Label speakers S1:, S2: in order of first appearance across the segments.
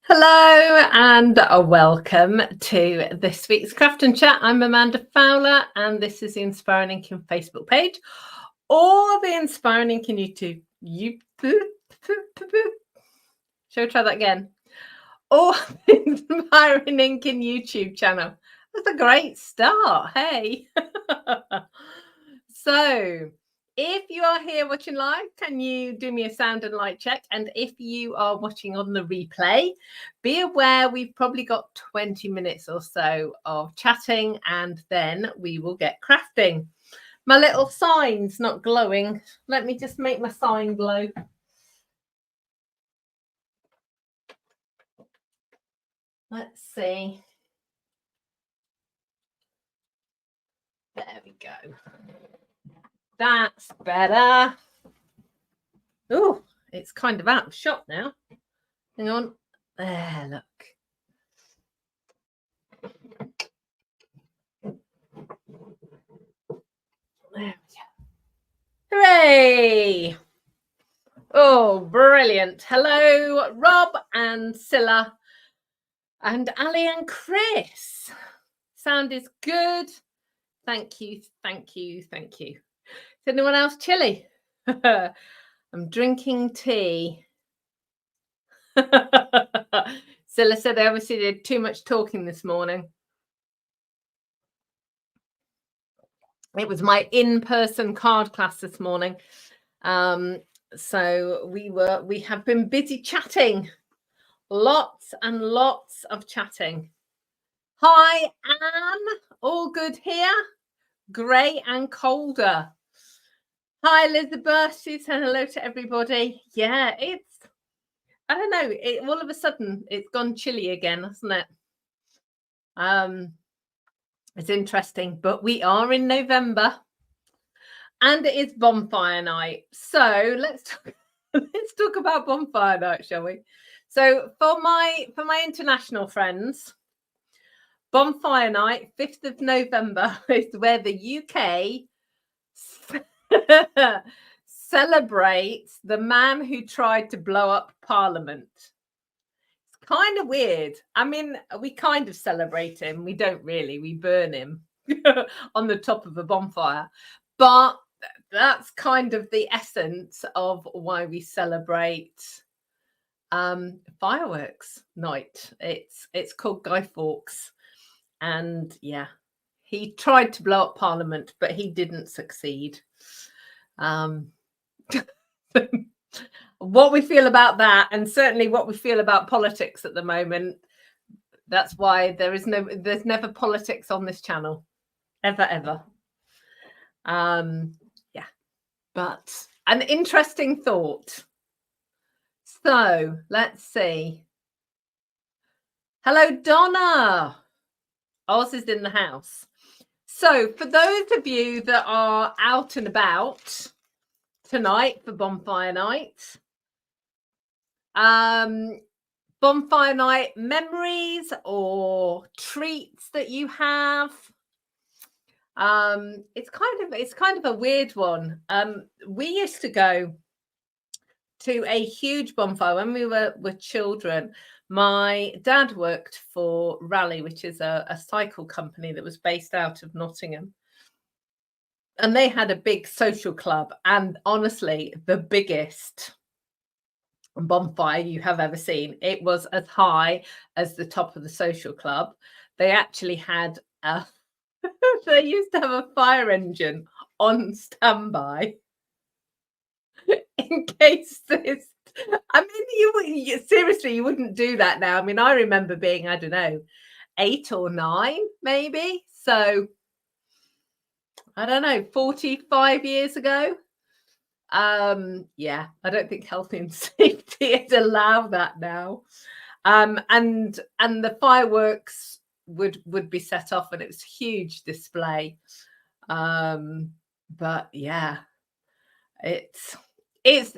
S1: Hello and welcome to this week's Craft and Chat. I'm Amanda Fowler and this is the Inspiring Inking Facebook page or the Inspiring Inking YouTube. Shall we try that again? Or the Inspiring Inking YouTube channel. That's a great start. Hey. So if you are here watching live, can you do me a sound and light check? And if you are watching on the replay, be aware we've probably got 20 minutes or so of chatting and then we will get crafting. My little sign's not glowing. Let me just make my sign glow. Let's see. There we go. That's better. Oh, it's kind of out of shot now. Hang on. There, look. There we go. Hooray! Oh, brilliant. Hello, Rob and Scylla and Ali and Chris. Sound is good. Thank you, thank you, thank you. Is anyone else chilly? I'm drinking tea. Scylla said they obviously did too much talking this morning. It was my in-person card class this morning. So we have been busy chatting. Lots and lots of chatting. Hi, Anne. All good here? Grey and colder. Hi, Elizabeth. She said hello to everybody. Yeah, I don't know. All of a sudden, it's gone chilly again, hasn't it? It's interesting, but we are in November and it is Bonfire Night. So let's talk about Bonfire Night, shall we? So for my international friends, Bonfire Night, 5th of November, is where the UK celebrates the man who tried to blow up Parliament. It's kind of weird. I mean, we kind of celebrate him. We don't really. We burn him on the top of a bonfire. But that's kind of the essence of why we celebrate fireworks night. It's called Guy Fawkes. And yeah, he tried to blow up Parliament, but he didn't succeed. What we feel about that, and certainly what we feel about politics at the moment, that's why there's never politics on this channel, ever. Yeah, but an interesting thought. So let's see. Hello, Donna. Oz is in the house. So for those of you that are out and about tonight for Bonfire Night, Bonfire Night memories or treats that you have. It's kind of a weird one. We used to go to a huge bonfire when we were children. My dad worked for Raleigh, which is a cycle company that was based out of Nottingham. And they had a big social club, and honestly, the biggest bonfire you have ever seen. It was as high as the top of the social club. They actually had they used to have a fire engine on standby in case this. I mean, seriously, you wouldn't do that now. I mean, I remember being, I don't know, 8 or 9, maybe. So I don't know, 45 years ago. Yeah, I don't think health and safety would allow that now. And the fireworks would be set off, and it was a huge display. But yeah, it's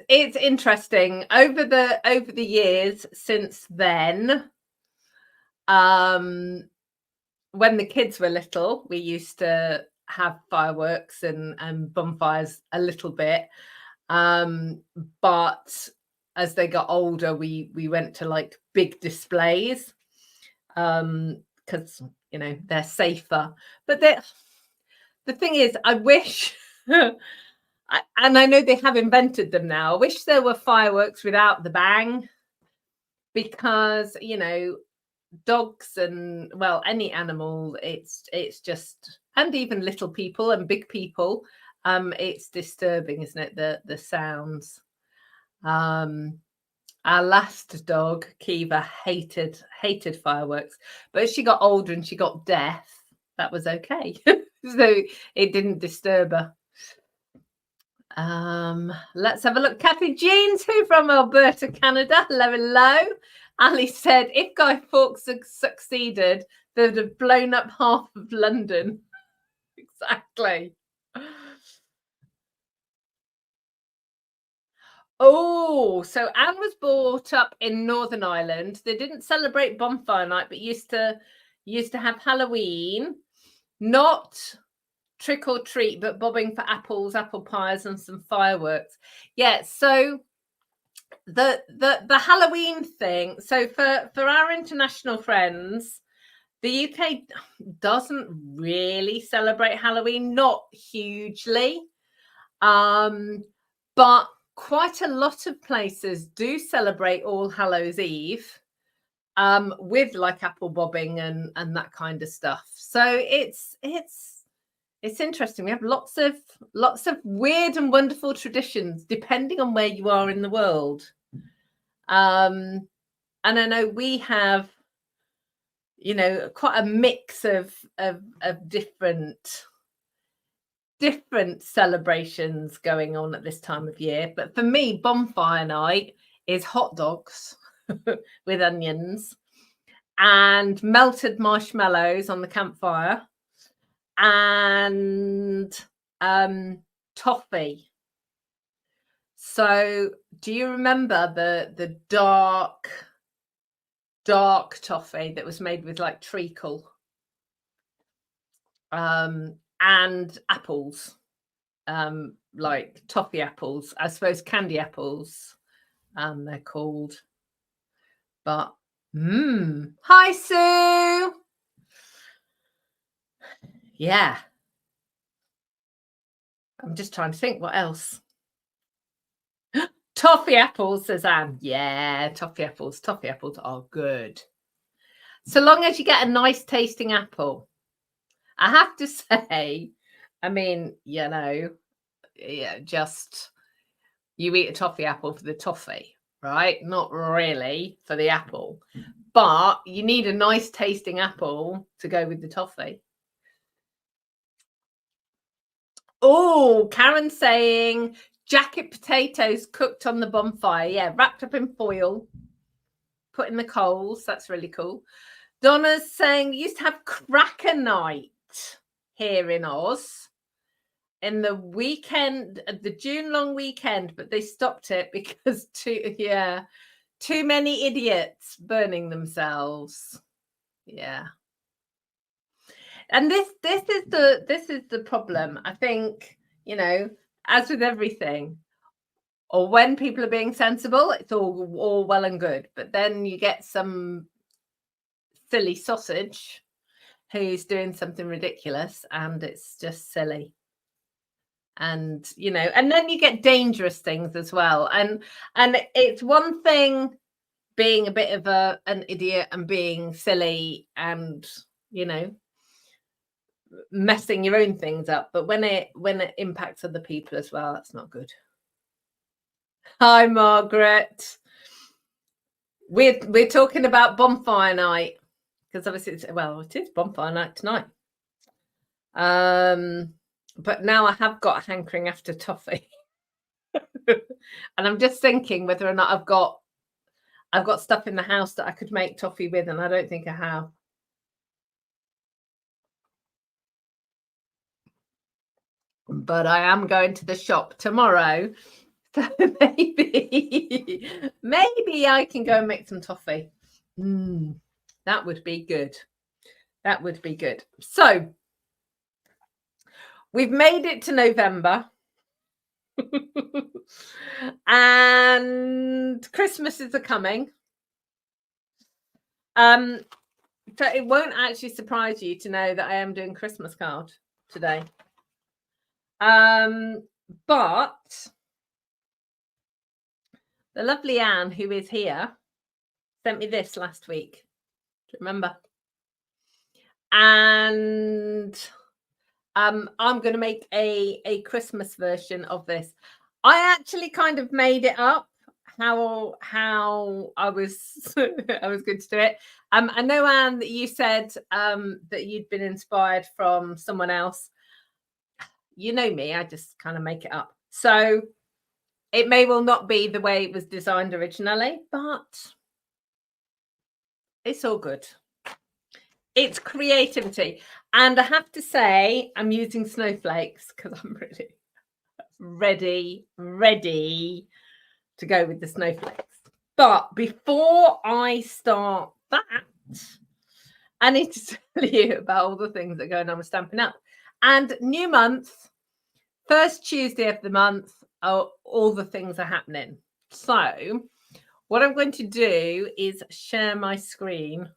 S1: interesting over the years since then. When the kids were little, we used to have fireworks and bonfires a little bit. But as they got older, we went to like big displays, because they're safer. But the thing is, I wish, and I know they have invented them now. I wish there were fireworks without the bang, because dogs and, well, any animal, it's just, and even little people and big people, it's disturbing, isn't it, the sounds. Our last dog, Kiva, hated fireworks, but as she got older and she got deaf, that was okay. So it didn't disturb her. Let's have a look. Kathy Jeans, who from Alberta, Canada. Hello. Ali said, if Guy Fawkes had succeeded, they would have blown up half of London. Exactly. Oh, so Anne was brought up in Northern Ireland. They didn't celebrate Bonfire Night, but used to have Halloween, not trick or treat, but bobbing for apples, apple pies, and some fireworks. Yeah, so the Halloween thing. So for our international friends, the UK doesn't really celebrate Halloween, not hugely, but quite a lot of places do celebrate All Hallows Eve, with like apple bobbing and that kind of stuff. So it's interesting. We have lots of weird and wonderful traditions depending on where you are in the world. And I know we have, quite a mix of different celebrations going on at this time of year. But for me, Bonfire Night is hot dogs with onions and melted marshmallows on the campfire and toffee. So do you remember the dark toffee that was made with like treacle, and apples, like toffee apples, I suppose candy apples, they're called. But hi Sue. Yeah, I'm just trying to think what else. Toffee apples, says Anne. Yeah, toffee apples are good, so long as you get a nice tasting apple. I have to say, I mean, just you eat a toffee apple for the toffee, right? Not really for the apple, but you need a nice tasting apple to go with the toffee. Oh, Karen saying jacket potatoes cooked on the bonfire. Yeah, wrapped up in foil, put in the coals. That's really cool. Donna's saying used to have cracker night here in Oz in the weekend, the June long weekend, but they stopped it because too many idiots burning themselves. Yeah. And this is the problem. I think, as with everything, or when people are being sensible, it's all well and good. But then you get some silly sausage who's doing something ridiculous, and it's just silly. And and then you get dangerous things as well. And it's one thing being a bit of an idiot and being silly and messing your own things up, but when it impacts other people as well, that's not good. Hi Margaret. We're talking about Bonfire Night because obviously it is Bonfire Night tonight. But now I have got a hankering after toffee. And I'm just thinking whether or not I've got stuff in the house that I could make toffee with, and I don't think I have. But I am going to the shop tomorrow, so maybe I can go and make some toffee. That would be good. That would be good. So we've made it to November. And Christmases are coming. So it won't actually surprise you to know that I am doing Christmas card today. But the lovely Anne, who is here, sent me this last week. Do you remember? And I'm going to make a Christmas version of this. I actually kind of made it up how I was I was going to do it. I know, Anne, that you said that you'd been inspired from someone else. You know me, I just kind of make it up. So it may well not be the way it was designed originally, but it's all good. It's creativity. And I have to say, I'm using snowflakes because I'm really ready to go with the snowflakes. But before I start that, I need to tell you about all the things that are going on with Stampin' Up. And new month, first Tuesday of the month, all the things are happening. So what I'm going to do is share my screen.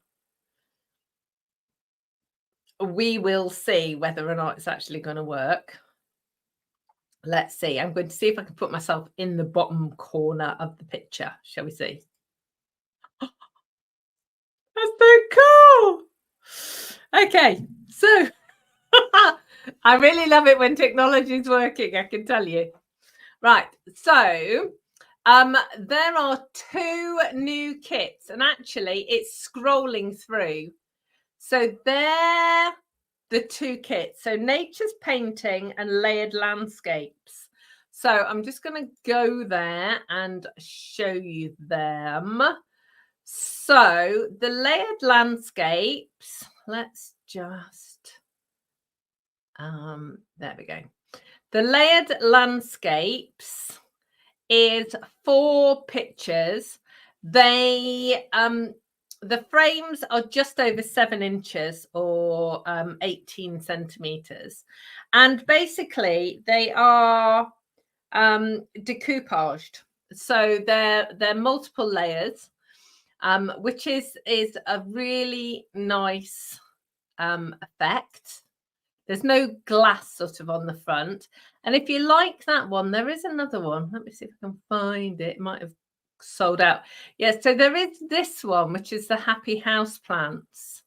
S1: We will see whether or not it's actually going to work. Let's see. I'm going to see if I can put myself in the bottom corner of the picture. Shall we see? That's so cool. Okay, so I really love it when technology is working, I can tell you. Right, so there are 2 new kits, and actually it's scrolling through. So they're the 2 kits. So Nature's Painting and Layered Landscapes. So I'm just going to go there and show you them. So the Layered Landscapes, let's just, there we go. The Layered Landscapes is 4 pictures. They, the frames are just over 7 inches or 18 centimeters. And basically they are decoupaged. So they're multiple layers, which is a really nice effect. There's no glass sort of on the front. And if you like that one, there is another one. Let me see if I can find it. It might have sold out. Yes, so there is this one, which is the Happy House Plants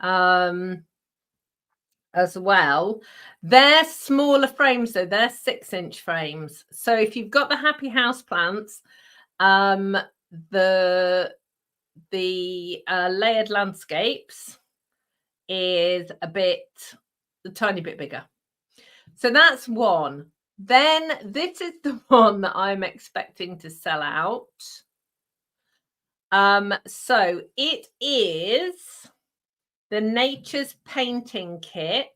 S1: as well. They're smaller frames, though. They're 6-inch frames. So if you've got the Happy House Plants, the Layered Landscapes is a tiny bit bigger. So that's one. Then this is the one that I'm expecting to sell out. So it is the Nature's Painting Kit.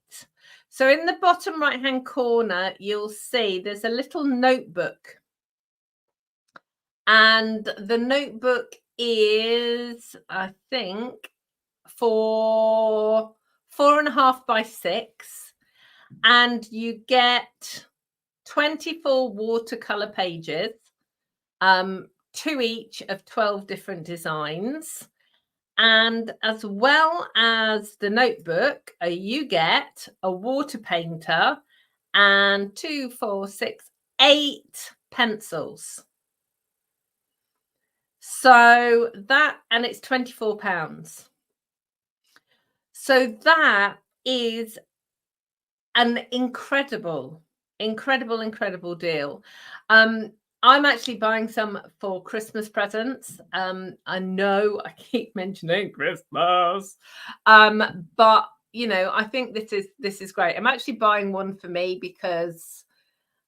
S1: So in the bottom right hand corner, you'll see there's a little notebook. And the notebook is, I think, for 4.5 by 6. And you get 24 watercolor pages, 2 each of 12 different designs. And as well as the notebook, you get a water painter and 2, 4, 6, 8 pencils. So that, and it's £24. So that is an incredible deal. I'm actually buying some for Christmas presents. I know I keep mentioning Christmas, but you know, I think this is great. I'm actually buying one for me because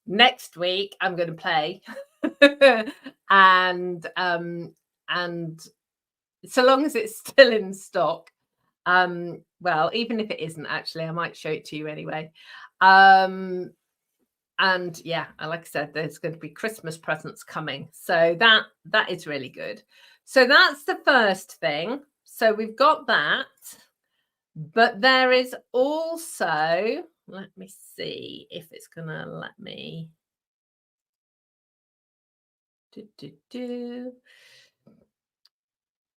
S1: next week I'm going to play, and so long as it's still in stock. Well, even if it isn't, actually, I might show it to you anyway. And yeah, like I said, there's going to be Christmas presents coming. So that is really good. So that's the first thing. So we've got that. But there is also, let me see if it's going to let me.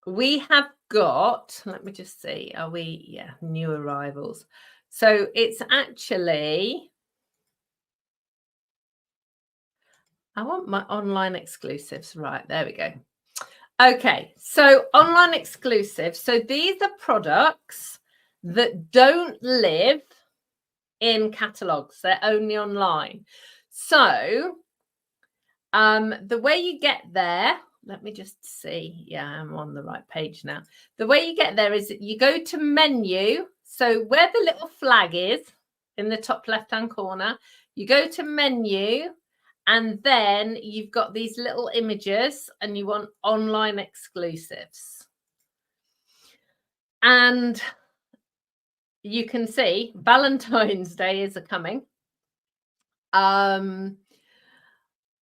S1: We have got, let me just see, are we, yeah, new arrivals. So it's actually, I want my online exclusives. Right, there we go. Okay, so online exclusives. So these are products that don't live in catalogs. They're only online. So the way you get there, let me just see. Yeah, I'm on the right page now. The way you get there is that you go to menu. So where the little flag is in the top left-hand corner, you go to menu, and then you've got these little images and you want online exclusives. And you can see Valentine's Day is coming.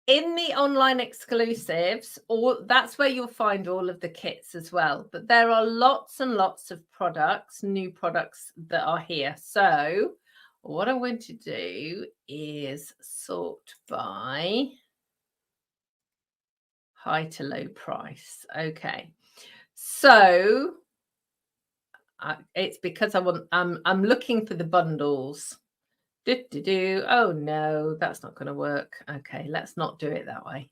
S1: In the online exclusives, that's where you'll find all of the kits as well. But there are lots and lots of products, new products that are here. So what I'm going to do is sort by high to low price. Okay. So it's because I'm looking for the bundles. Oh no, that's not going to work. Okay, let's not do it that way.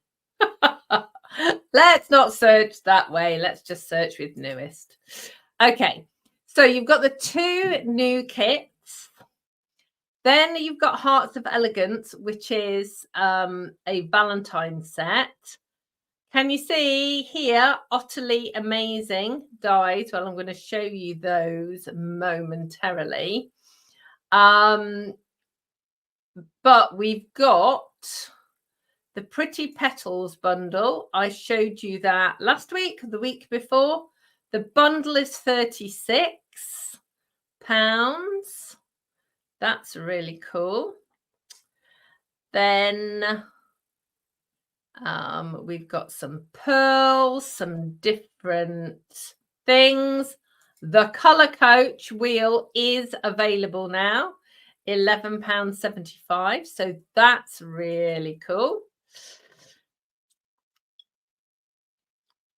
S1: Let's not search that way. Let's just search with newest. Okay, so you've got the 2 new kits. Then you've got Hearts of Elegance, which is a Valentine set. Can you see here, utterly amazing dies? Well, I'm going to show you those momentarily. But we've got the Pretty Petals bundle. I showed you that last week, the week before. The bundle is £36. That's really cool. Then we've got some pearls, some different things. The Colour Coach wheel is available now. £11.75. So that's really cool.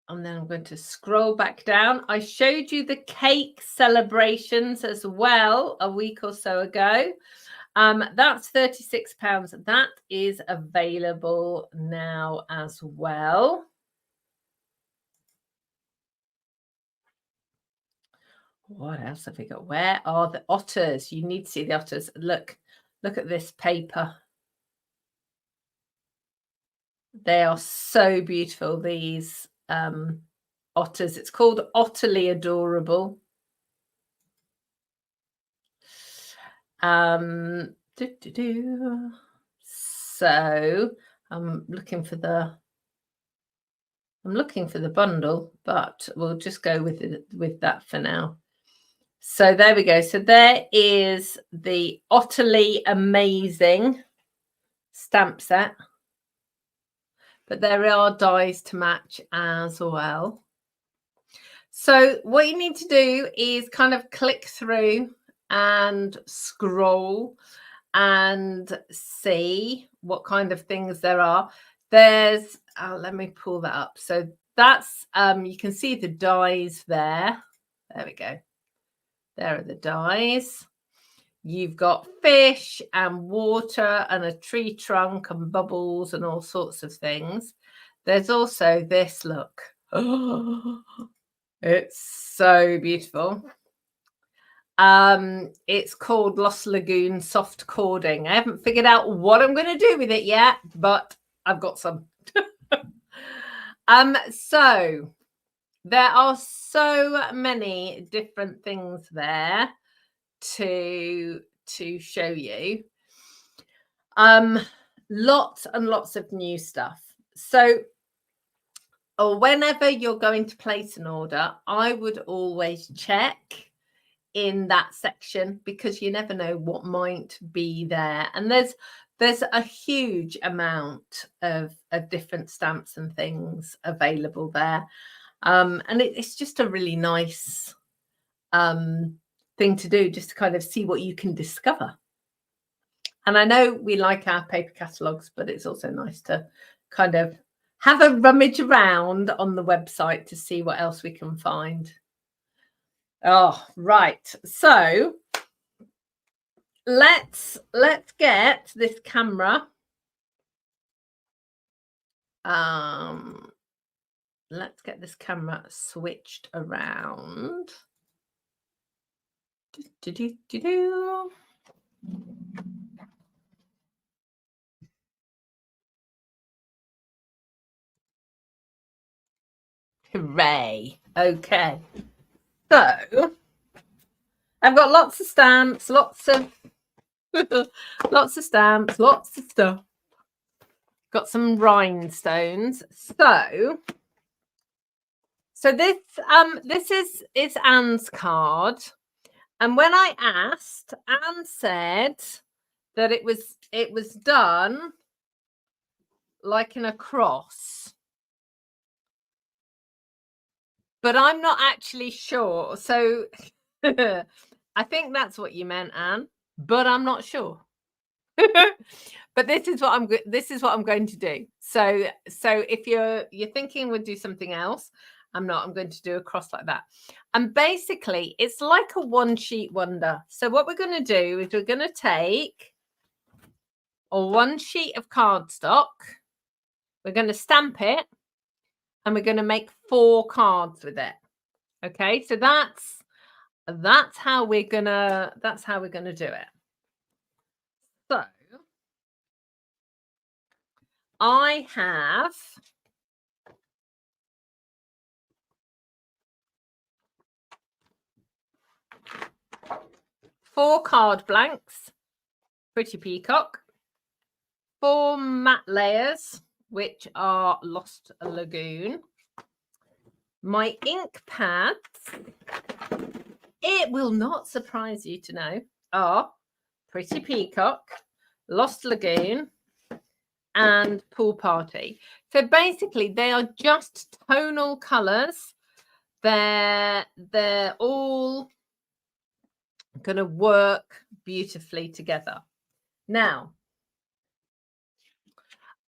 S1: And then I'm going to scroll back down. I showed you the cake celebrations as well a week or so ago. That's £36. That is available now as well. What else have we got? Where are the otters? You need to see the otters. Look at this paper. They are so beautiful, these otters. It's called Otterly Adorable. So I'm looking for the bundle, but we'll just go with that for now. So there we go. So there is the Utterly Amazing stamp set. But there are dies to match as well. So what you need to do is kind of click through and scroll and see what kind of things there are. There's, let me pull that up. So that's, you can see the dies there. There we go. There are the dies. You've got fish and water and a tree trunk and bubbles and all sorts of things. There's also this, look. Oh, it's so beautiful. It's called Lost Lagoon Soft Cording. I haven't figured out what I'm going to do with it yet, but I've got some. So there are so many different things there to show you. Lots and lots of new stuff. So whenever you're going to place an order, I would always check in that section because you never know what might be there. And there's a huge amount of different stamps and things available there. And it's just a really nice thing to do, just to kind of see what you can discover. And I know we like our paper catalogues, but it's also nice to kind of have a rummage around on the website to see what else we can find. Oh, right. So let's get this camera. Let's get this camera switched around. Hooray. Okay. So I've got lots of stamps, lots of stamps, lots of stuff. Got some rhinestones. So this is Anne's card. And when I asked, Anne said that it was done like in a cross. But I'm not actually sure. So I think that's what you meant, Anne, but I'm not sure. But this is what I'm going to do. So if you're thinking we'll do something else, I'm not. I'm going to do a cross like that. And basically, it's like a one sheet wonder. So what we're going to do is we're going to take one sheet of cardstock. We're going to stamp it, and we're going to make 4 cards with it. Okay, so that's how we're gonna do it. So I have 4 card blanks, Pretty Peacock, 4 matte layers, which are Lost Lagoon. My ink pads, it will not surprise you to know, are Pretty Peacock, Lost Lagoon, and Pool Party. So basically, they are just tonal colours. They're all going to work beautifully together. Now,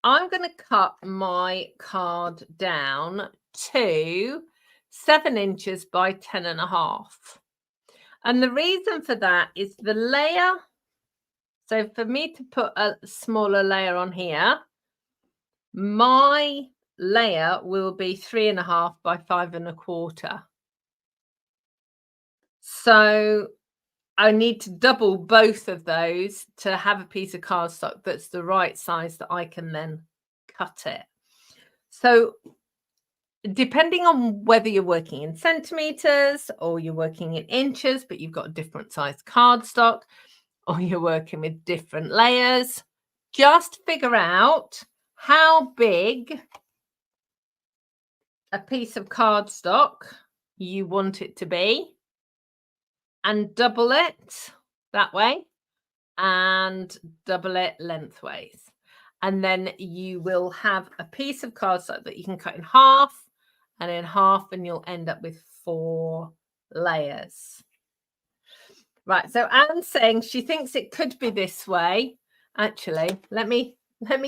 S1: I'm going to cut my card down to 7 inches by 10.5. And the reason for that is the layer. So for me to put a smaller layer on here, my layer will be 3.5 by 5.25. So I need to double both of those to have a piece of cardstock that's the right size that I can then cut it. So depending on whether you're working in centimeters or you're working in inches, but you've got a different size cardstock, or you're working with different layers, just figure out how big a piece of cardstock you want it to be and double it that way and double it lengthways. And then you will have a piece of cardstock that you can cut in half and in half, and you'll end up with 4 layers. Right, so Anne's saying she thinks it could be this way. Actually, let me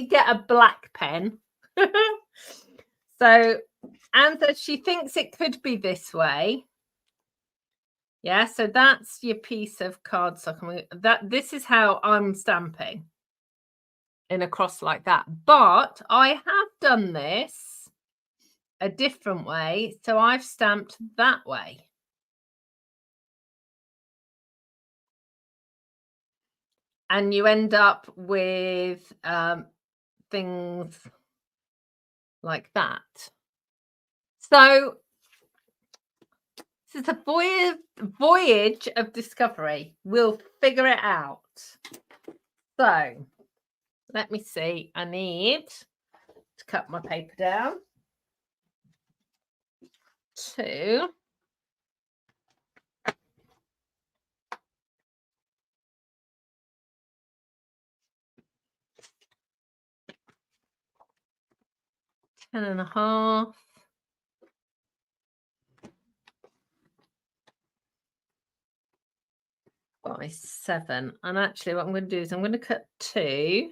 S1: get a black pen. So Anne says she thinks it could be this way. Yeah, so that's your piece of cardstock. This is how I'm stamping in a cross like that. But I have done this a different way. So I've stamped that way. And you end up with things like that. So this is a voyage of discovery. We'll figure it out. So let me see. I need to cut my paper down to 10.5. By 7. And actually what I'm going to do is I'm going to cut 2.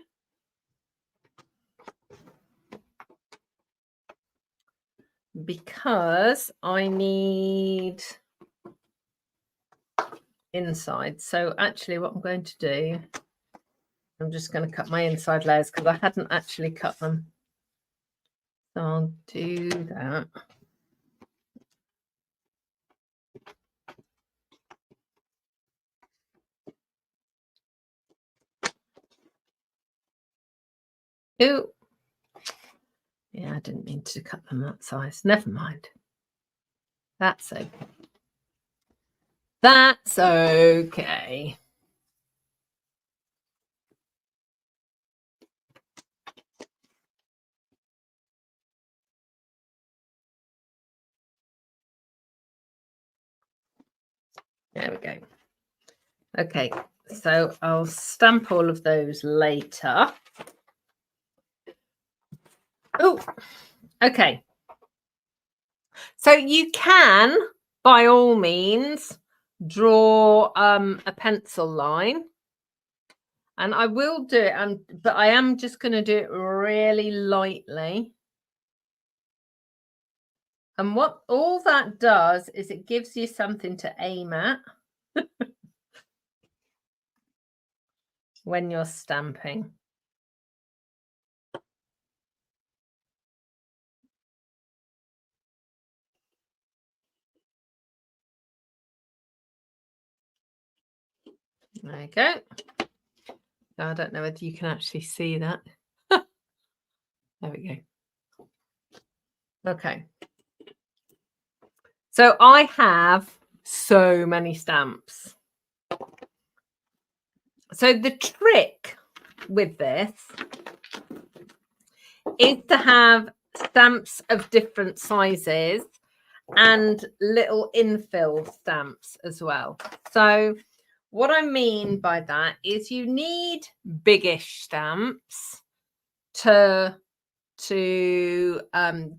S1: because I need inside. So actually what I'm going to do, I'm just going to cut my inside layers because I hadn't actually cut them. So I'll do that. Ooh. Yeah, I didn't mean to cut them that size. Never mind. That's okay. That's okay. There we go. Okay, so I'll stamp all of those later. Oh, okay. So you can, by all means, draw a pencil line. And I will do it, but I am just going to do it really lightly. And what all that does is it gives you something to aim at when you're stamping. There you go. I don't know whether you can actually see that. There we go. Okay. So I have so many stamps. So the trick with this is to have stamps of different sizes and little infill stamps as well. So what I mean by that is you need biggish stamps to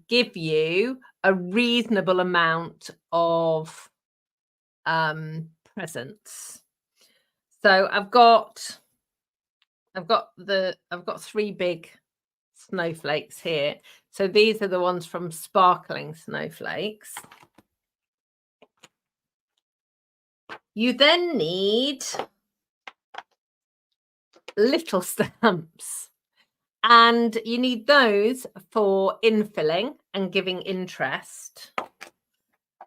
S1: give you a reasonable amount of presents. So I've got 3 big snowflakes here. So these are the ones from Sparkling Snowflakes. You then need little stamps, and you need those for infilling and giving interest.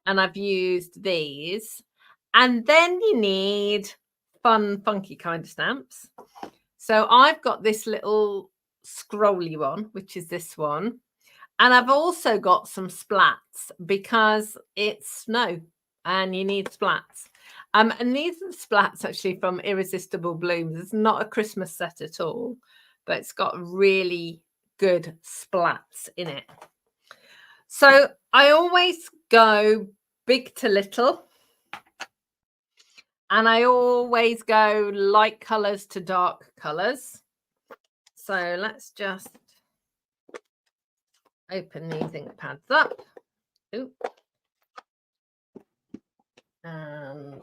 S1: And I've used these. And then you need fun, funky kind of stamps. So I've got this little scrolly one, which is this one. And I've also got some splats because it's snow and you need splats. And these are the splats actually from Irresistible Blooms. It's not a Christmas set at all, but it's got really good splats in it. So I always go big to little. And I always go light colours to dark colours. So let's just open these ink pads up. Ooh. And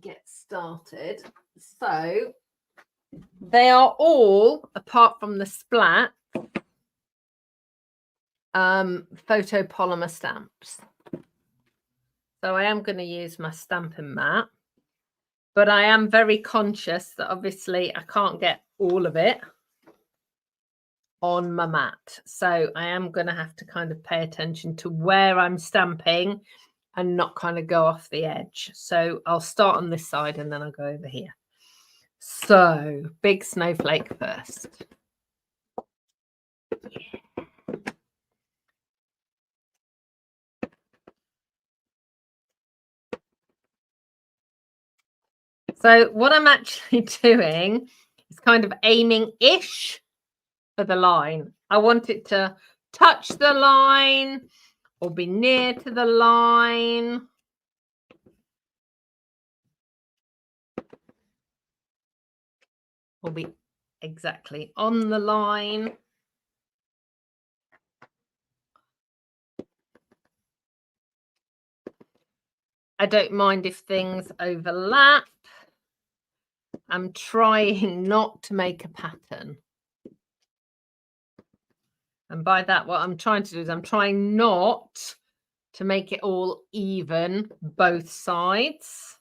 S1: get started. So they are all, apart from the splat, photopolymer stamps. So I am going to use my Stampin' mat, but I am very conscious that obviously I can't get all of it on my mat. So I am going to have to kind of pay attention to where I'm stamping and not kind of go off the edge. So I'll start on this side and then I'll go over here. So big snowflake first. Yeah. So what I'm actually doing is kind of aiming-ish for the line. I want it to touch the line or be near to the line. Or be exactly on the line. I don't mind if things overlap. I'm trying not to make a pattern. And by that, what I'm trying to do is I'm trying not to make it all even both sides.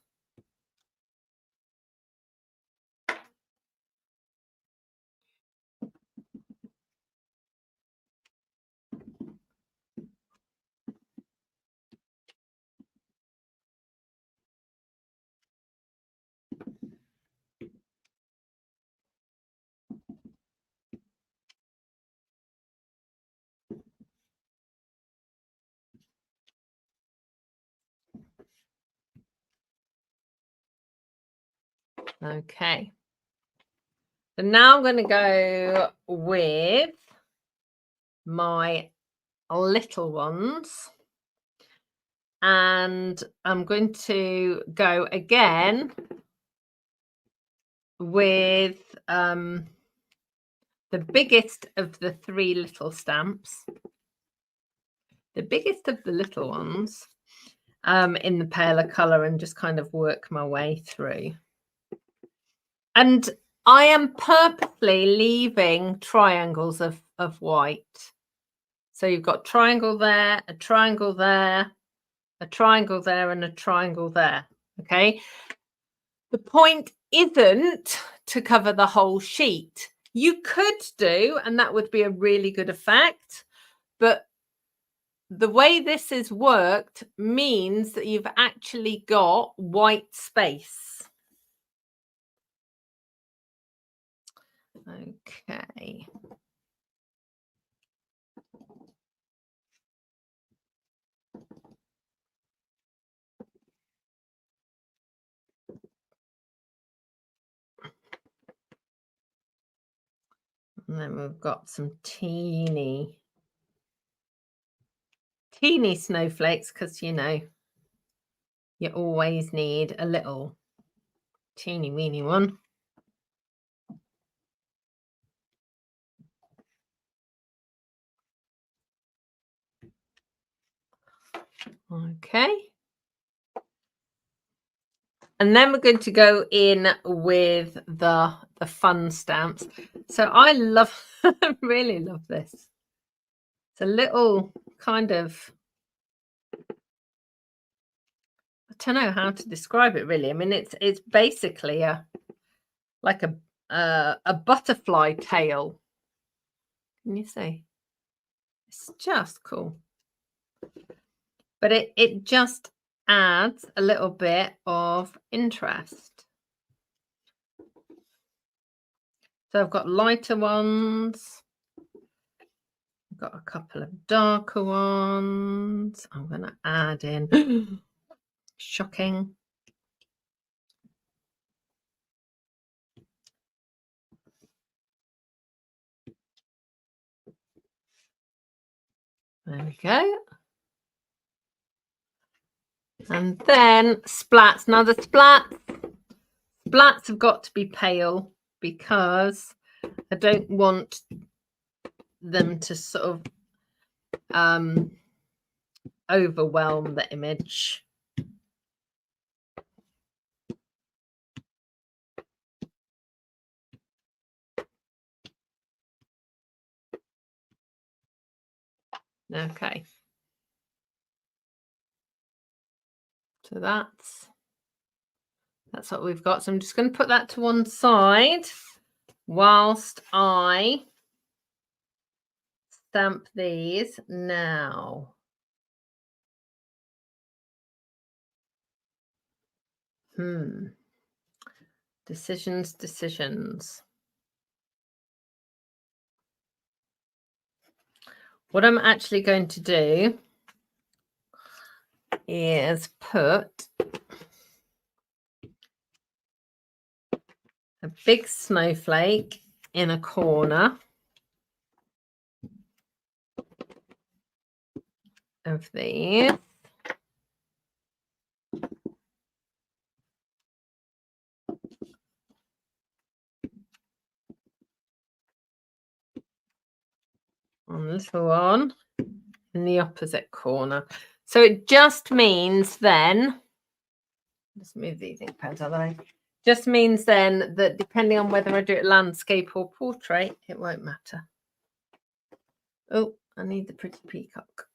S1: Okay. So now I'm going to go with my little ones. And I'm going to go again with the biggest of the 3 little stamps. The biggest of the little ones in the paler colour, and just kind of work my way through. And I am purposely leaving triangles of white. So you've got triangle there, a triangle there, a triangle there, and a triangle there. Okay. The point isn't to cover the whole sheet. You could do, and that would be a really good effect, but the way this is worked means that you've actually got white space. Okay. And then we've got some teeny snowflakes, because, you know, you always need a little teeny weeny one. Okay. And then we're going to go in with the fun stamps. So I really love this. It's a little kind of, I don't know how to describe it really. I mean, it's basically like a butterfly tail. Can you see? It's just cool. But it just adds a little bit of interest. So I've got lighter ones. I've got a couple of darker ones. I'm going to add in shocking. There we go. And then splats. Now the splats have got to be pale, because I don't want them to sort of overwhelm the image. Okay. So that's what we've got. So I'm just going to put that to one side whilst I stamp these now. Decisions. What I'm actually going to do is put a big snowflake in a corner of these. On this one in the opposite corner. So it just means then, just move these ink pads out of the way. Just means then that depending on whether I do it landscape or portrait, it won't matter. Oh, I need the pretty peacock.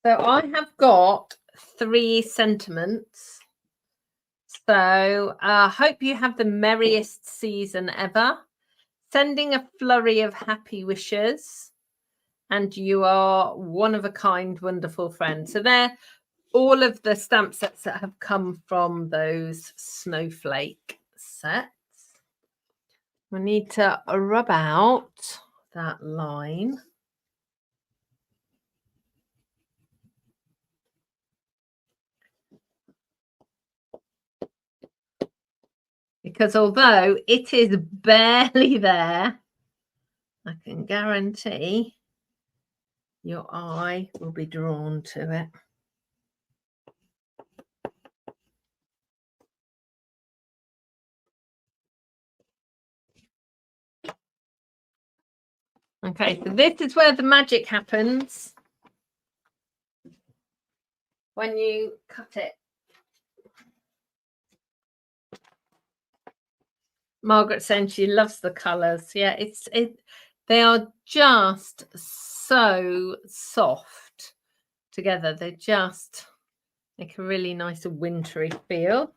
S1: So I have got 3 sentiments. So hope you have the merriest season ever. Sending a flurry of happy wishes. And you are one of a kind, wonderful friend. So they're all of the stamp sets that have come from those snowflake sets. We need to rub out that line. Because although it is barely there, I can guarantee your eye will be drawn to it. Okay, so this is where the magic happens when you cut it. Margaret saying she loves the colours. Yeah, they are just so soft together. They just make a really nice wintry feel.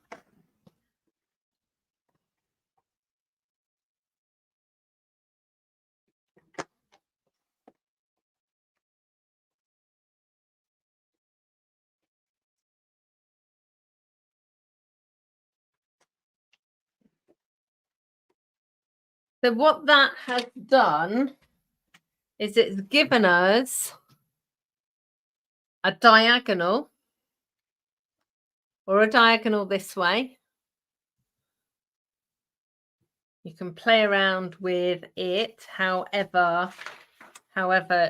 S1: So what that has done is it's given us a diagonal or a diagonal this way. You can play around with it however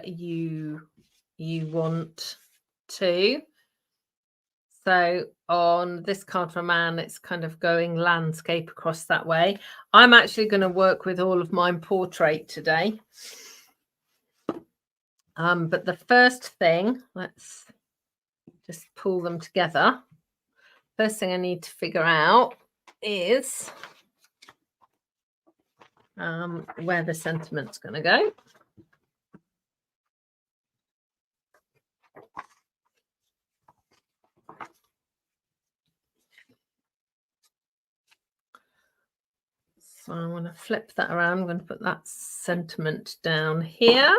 S1: you want to. So on this card from Anne, it's kind of going landscape across that way. I'm actually going to work with all of mine portrait today. But the first thing, let's just pull them together. First thing I need to figure out is where the sentiment's going to go. So I want to flip that around. I'm going to put that sentiment down here.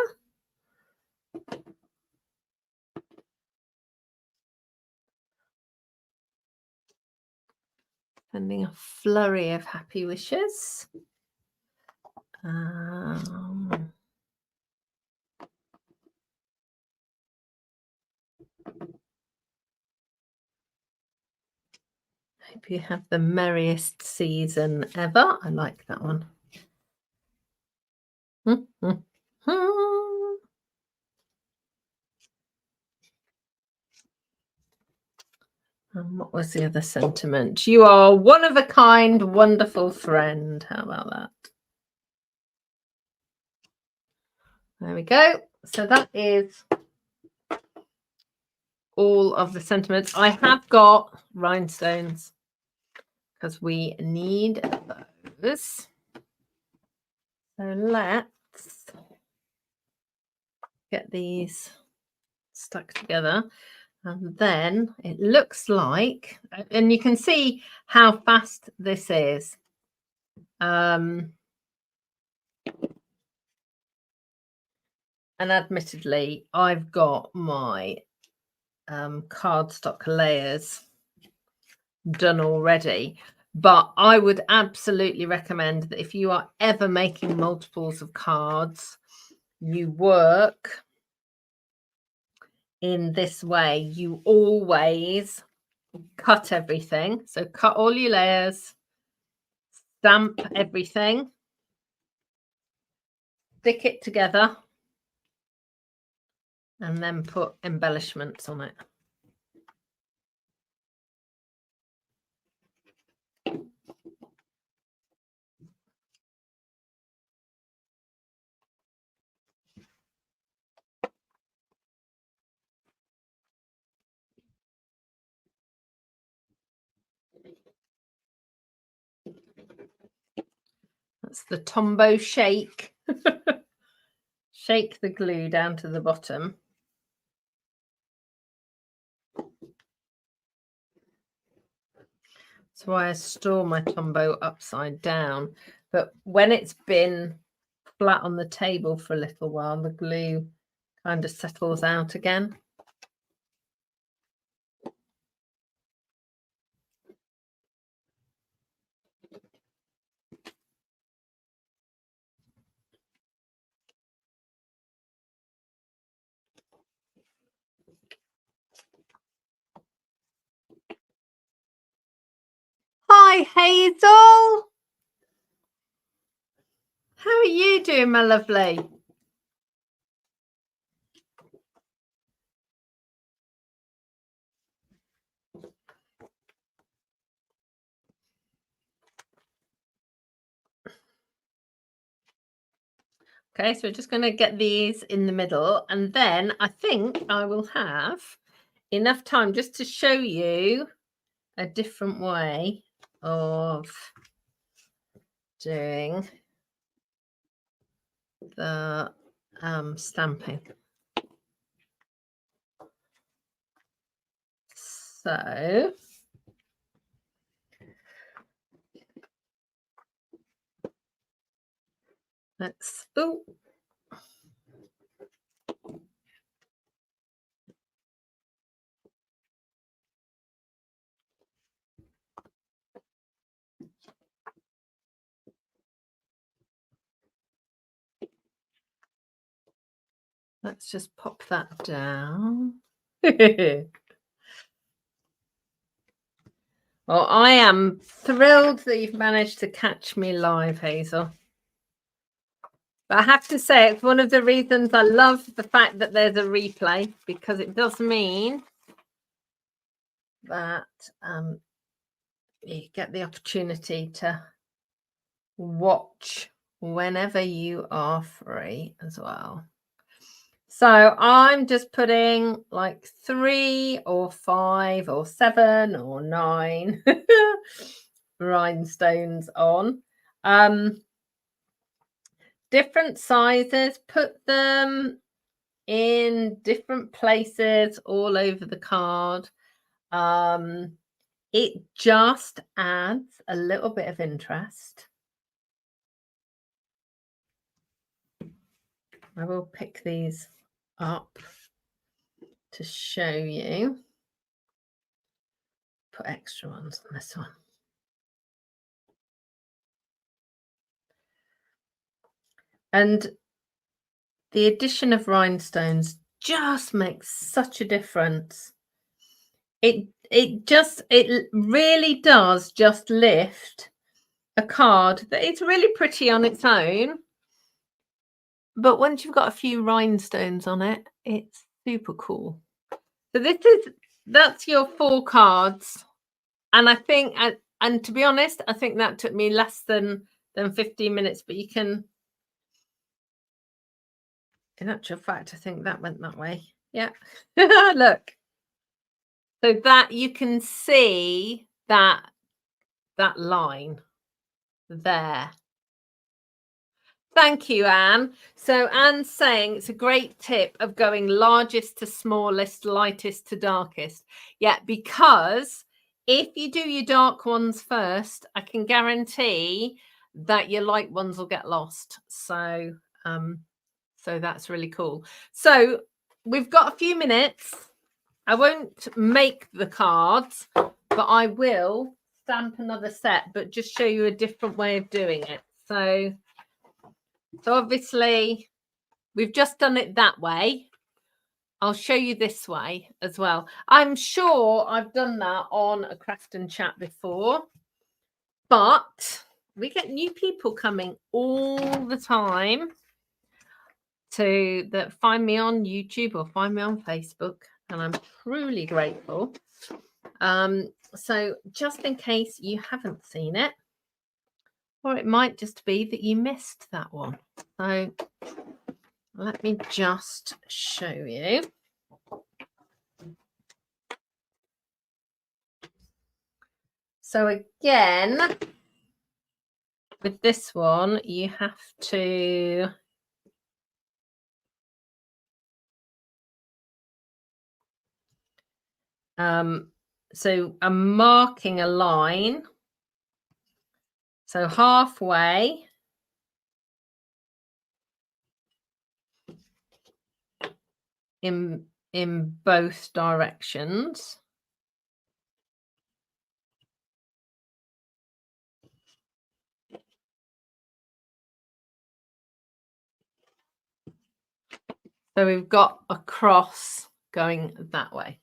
S1: Sending a flurry of happy wishes. Hope you have the merriest season ever. I like that one. And what was the other sentiment? You are one of a kind, wonderful friend. How about that? There we go. So that is all of the sentiments. I have got rhinestones because we need those. So let's get these stuck together. And then it looks like, and you can see how fast this is. And admittedly, I've got my cardstock layers done already. But I would absolutely recommend that if you are ever making multiples of cards, you work in this way. You always cut everything. So cut all your layers, stamp everything, stick it together, and then put embellishments on it. That's the Tombow shake. shake the glue down to the bottom. That's why I store my Tombow upside down. But when it's been flat on the table for a little while, the glue kind of settles out again. Hi, Hazel. How are you doing, my lovely? Okay, so we're just going to get these in the middle, and then I think I will have enough time just to show you a different way of doing the stamping. So let's let's just pop that down. Well, I am thrilled that you've managed to catch me live, Hazel. But I have to say, it's one of the reasons I love the fact that there's a replay, because it does mean that you get the opportunity to watch whenever you are free as well. So I'm just putting like 3 or 5 or 7 or 9 rhinestones on. Different sizes, put them in different places all over the card. It just adds a little bit of interest. I will pick these up to show you. Put extra ones on this one. And the addition of rhinestones just makes such a difference. It really does just lift a card that it's really pretty on its own, but once you've got a few rhinestones on it, it's super cool. So that's your 4 cards, and I think, and to be honest, I think that took me less than 15 minutes. But you can, in actual fact, I think that went that way. Yeah, look. So that you can see that line there. Thank you, Anne. So Anne's saying it's a great tip of going largest to smallest, lightest to darkest. Yeah, because if you do your dark ones first, I can guarantee that your light ones will get lost. So so that's really cool. So we've got a few minutes. I won't make the cards, but I will stamp another set, but just show you a different way of doing it. So obviously we've just done it that way. I'll show you this way as well. I'm sure I've done that on a craft and chat before, but we get new people coming all the time that find me on YouTube or find me on Facebook, and I'm truly grateful. So just in case you haven't seen it, or it might just be that you missed that one. So let me just show you. So again, with this one, you have to So I'm marking a line. So halfway in both directions. So we've got a cross going that way.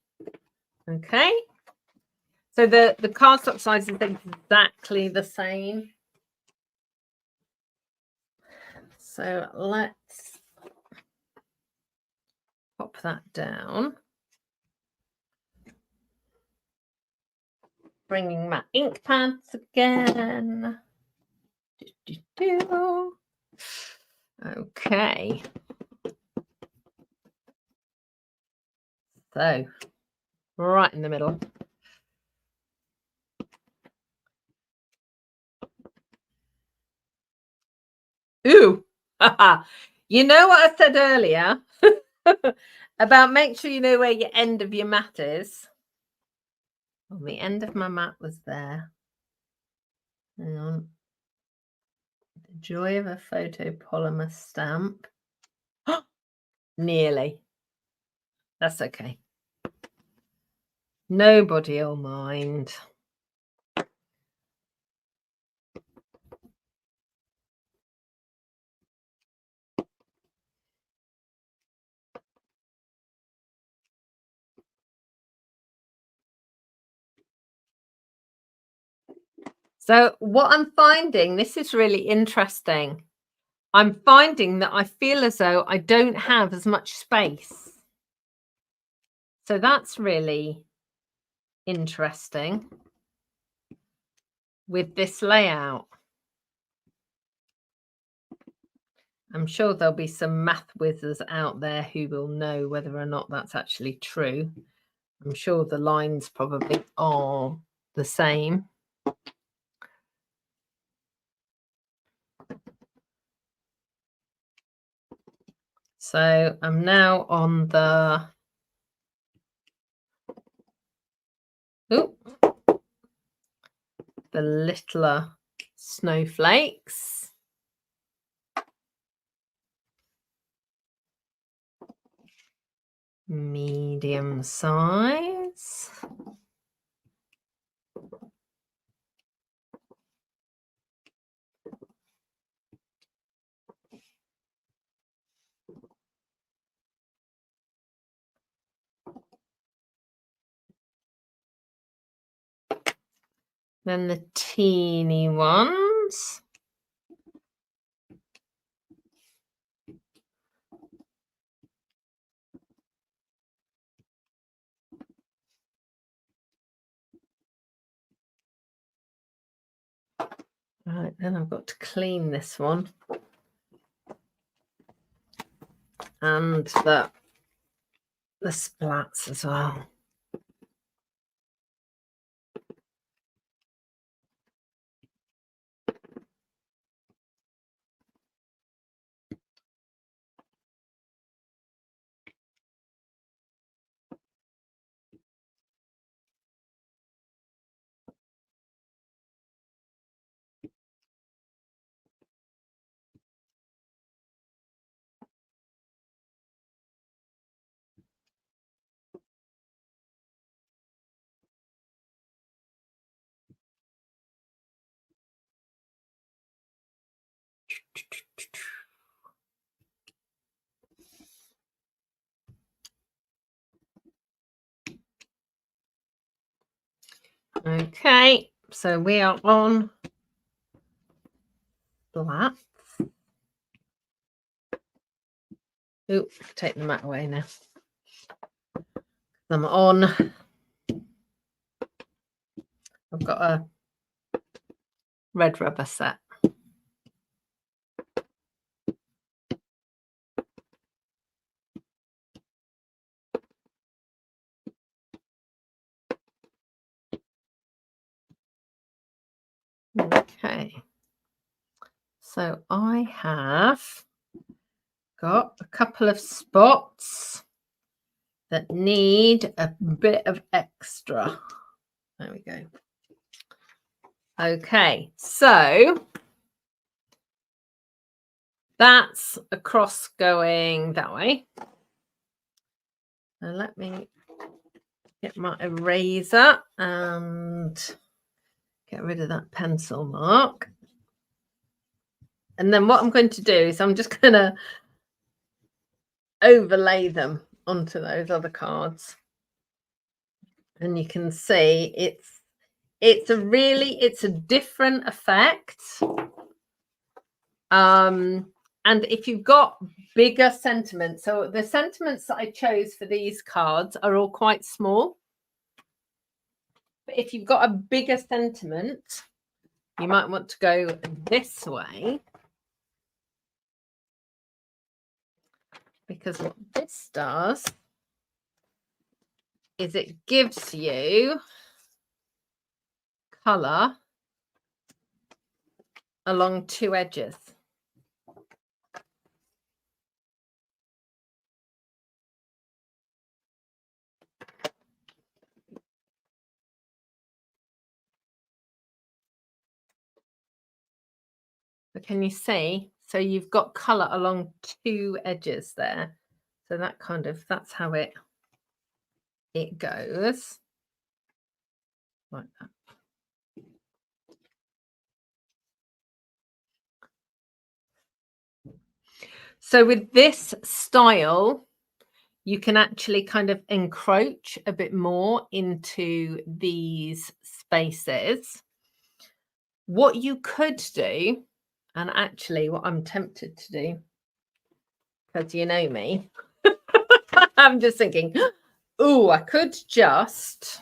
S1: Okay. So the cardstock size is exactly the same. So let's pop that down. Bringing my ink pads again. Okay. So right in the middle. Ooh, you know what I said earlier about make sure you know where your end of your mat is. Well, the end of my mat was there. Hang on. The joy of a photopolymer stamp. Nearly. That's okay. Nobody will mind. So what I'm finding, this is really interesting. I'm finding that I feel as though I don't have as much space. So that's really interesting with this layout. I'm sure there'll be some math wizards out there who will know whether or not that's actually true. I'm sure the lines probably are the same. So I'm now on the littler snowflakes. Medium size. Then the teeny ones. Right, then I've got to clean this one. And the splats as well. Okay, so we are on flats. Oop, take the mat away now. I'm on. I've got a red rubber set. Okay, so I have got a couple of spots that need a bit of extra. There we go. Okay, so that's a cross going that way. And let me get my eraser and get rid of that pencil mark. And then what I'm going to do is I'm just going to overlay them onto those other cards. And you can see it's a different effect. And if you've got bigger sentiments, so the sentiments that I chose for these cards are all quite small. But if you've got a bigger sentiment, you might want to go this way. Because what this does is it gives you colour along two edges. But can you see? So you've got colour along two edges there. So that's how it goes. Like that. So with this style, you can actually kind of encroach a bit more into these spaces. What you could do, and actually what I'm tempted to do, because you know me, I'm just thinking, oh, I could just,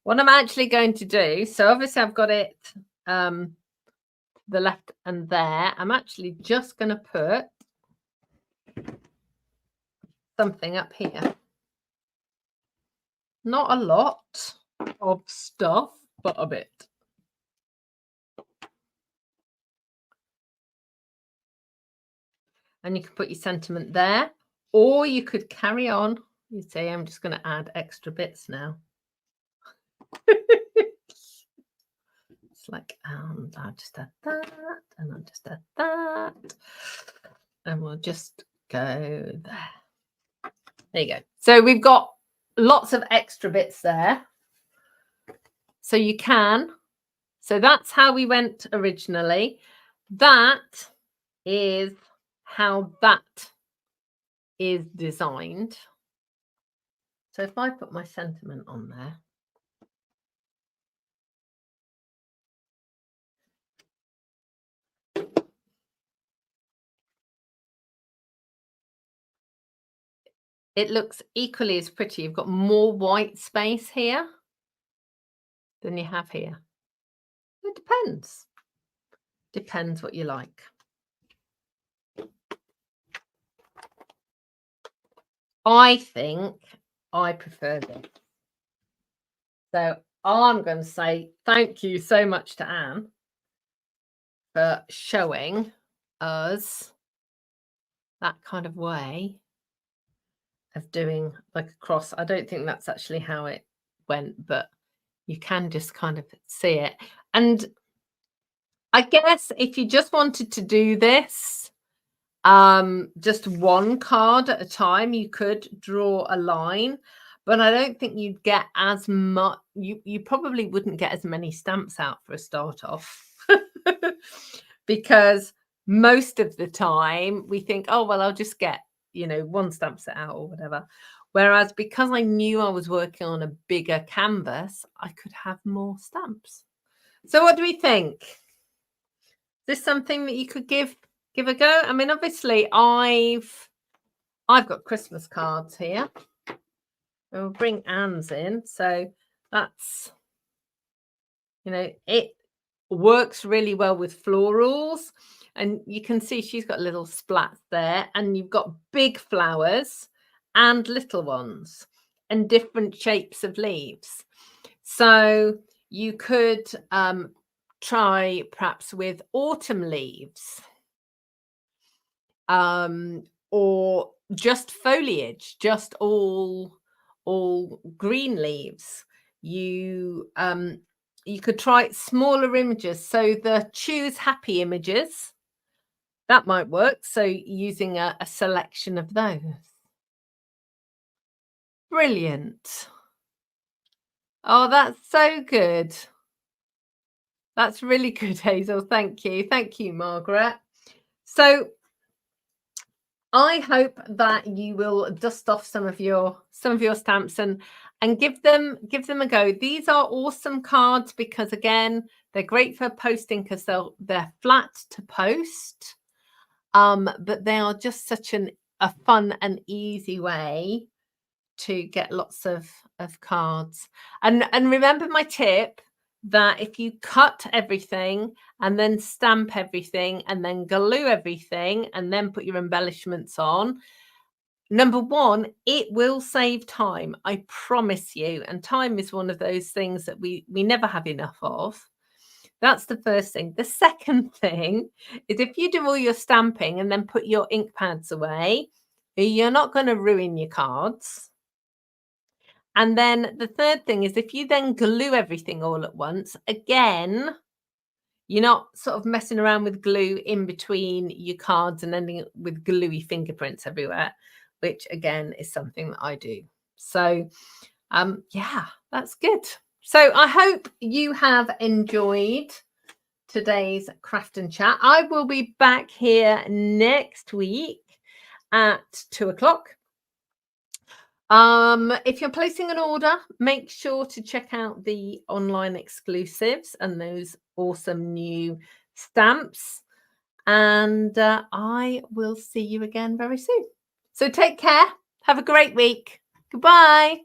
S1: what I'm actually going to do, so obviously I've got it, the left and there, I'm actually just going to put something up here. Not a lot of stuff, but a bit. And you can put your sentiment there, or you could carry on. You see, I'm just going to add extra bits now. It's like, I'll just add that, and I'll just add that, and we'll just go there. There you go. So we've got lots of extra bits there. So you can. So that's how we went originally. That is how that is designed. So if I put my sentiment on there, it looks equally as pretty. You've got more white space here than you have here. It depends. Depends what you like. I think I prefer this. So I'm going to say thank you so much to Anne for showing us that kind of way of doing like a cross. I don't think that's actually how it went, but you can just kind of see it. And I guess if you just wanted to do this, just one card at a time, you could draw a line, but I don't think you'd get as much. You probably wouldn't get as many stamps out for a start off because most of the time we think, oh, well, I'll just get, one stamp set out or whatever. Whereas because I knew I was working on a bigger canvas, I could have more stamps. So what do we think? Is this something that you could give a go? I mean, obviously I've got Christmas cards here. We'll bring Anne's in. So that's, it works really well with florals. And you can see she's got little splats there. And you've got big flowers and little ones and different shapes of leaves. So you could try perhaps with autumn leaves. Or just foliage, just all green leaves. You could try smaller images, so the choose happy images, that might work. So using a selection of those. Brilliant. Oh, that's so good. That's really good, Hazel. Thank you. Thank you, Margaret. So I hope that you will dust off some of your stamps and give them a go. These are awesome cards because again, they're great for posting because they're flat to post. But they are just such a fun and easy way to get lots of cards. And remember my tip that if you cut everything and then stamp everything and then glue everything and then put your embellishments on, number one, it will save time. I promise you. And time is one of those things that we never have enough of. That's the first thing. The second thing is if you do all your stamping and then put your ink pads away, you're not going to ruin your cards. And then the third thing is if you then glue everything all at once, again, you're not sort of messing around with glue in between your cards and ending up with gluey fingerprints everywhere, which again is something that I do. So yeah, that's good. So I hope you have enjoyed today's craft and chat. I will be back here next week at 2 o'clock. If you're placing an order, make sure to check out the online exclusives and those awesome new stamps. And I will see you again very soon. So take care. Have a great week. Goodbye.